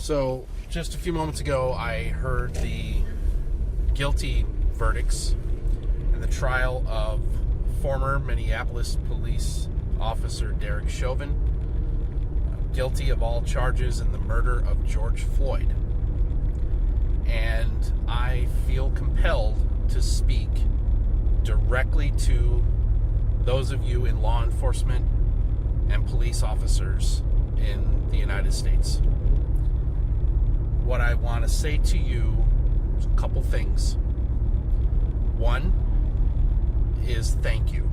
So, just a few moments ago, I heard the guilty verdicts in the trial of former Minneapolis police officer Derek Chauvin, guilty of all charges in the murder of George Floyd. And I feel compelled to speak directly to those of you in law enforcement and police officers in the United States. What I want to say to you is a couple things. One is thank you.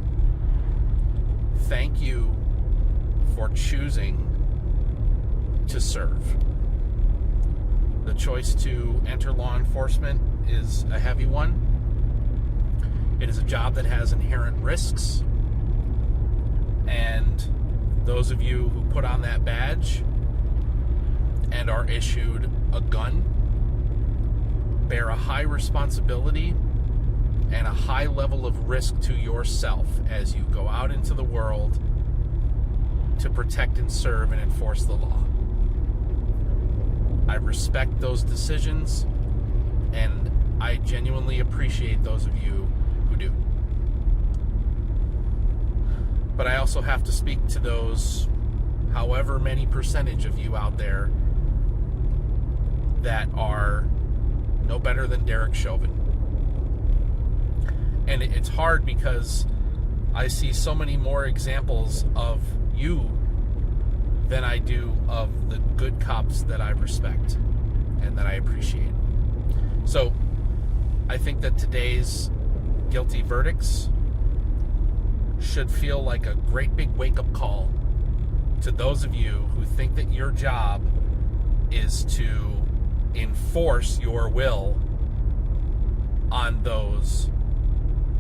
Thank you for choosing to serve. The choice to enter law enforcement is a heavy one. It is a job that has inherent risks. And those of you who put on that badge and are issued a gun bear a high responsibility and a high level of risk to yourself as you go out into the world to protect and serve and enforce the law. I respect those decisions, and I genuinely appreciate those of you who do. But I also have to speak to those, however many percentage of you out there, that are no better than Derek Chauvin. And it's hard because I see so many more examples of you than I do of the good cops that I respect and that I appreciate. So I think that today's guilty verdicts should feel like a great big wake-up call to those of you who think that your job is to enforce your will on those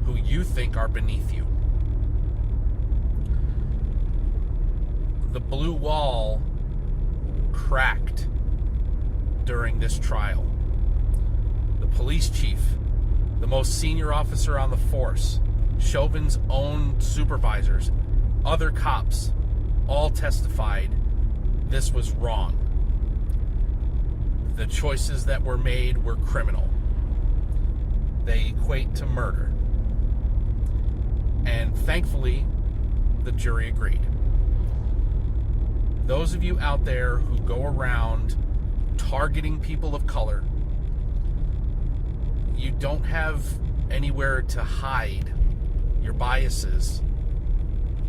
who you think are beneath you. The blue wall cracked during this trial. The police chief, the most senior officer on the force, Chauvin's own supervisors, other cops, all testified this was wrong. The choices that were made were criminal. They equate to murder. And thankfully, the jury agreed. Those of you out there who go around targeting people of color, you don't have anywhere to hide your biases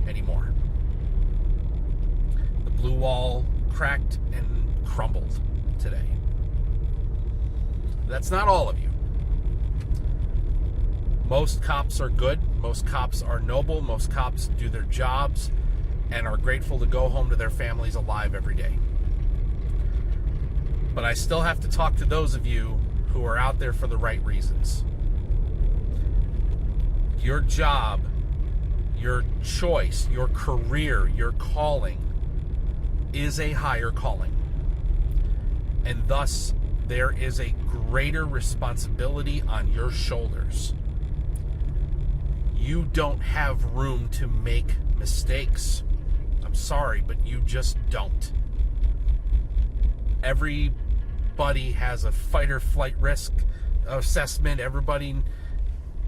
anymore. The blue wall cracked and crumbled today. That's not all of you. Most cops are good. Most cops are noble. Most cops do their jobs and are grateful to go home to their families alive every day. But I still have to talk to those of you who are out there for the right reasons. Your job, your choice, your career, your calling is a higher calling. And thus, there is a greater responsibility on your shoulders. You don't have room to make mistakes. I'm sorry, but you just don't. Everybody has a fight or flight risk assessment. Everybody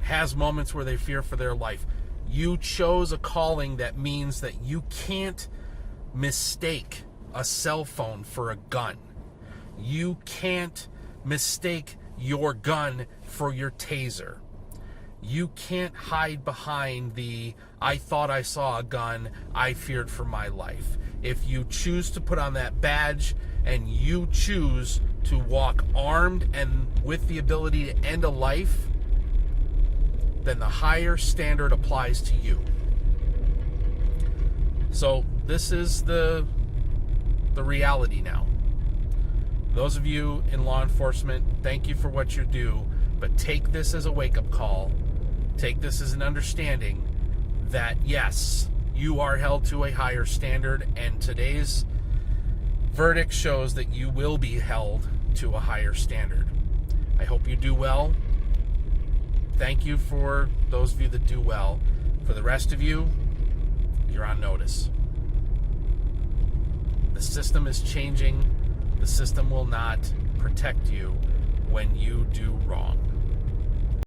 has moments where they fear for their life. You chose a calling that means that you can't mistake a cell phone for a gun. You can't mistake your gun for your taser. You can't hide behind the, I thought I saw a gun, I feared for my life. If you choose to put on that badge and you choose to walk armed and with the ability to end a life, then the higher standard applies to you. So this is the reality now. Those of you in law enforcement, thank you for what you do, but take this as a wake-up call. Take this as an understanding that, yes, you are held to a higher standard, and today's verdict shows that you will be held to a higher standard. I hope you do well. Thank you for those of you that do well. For the rest of you, you're on notice. The system is changing The system will not protect you when you do wrong.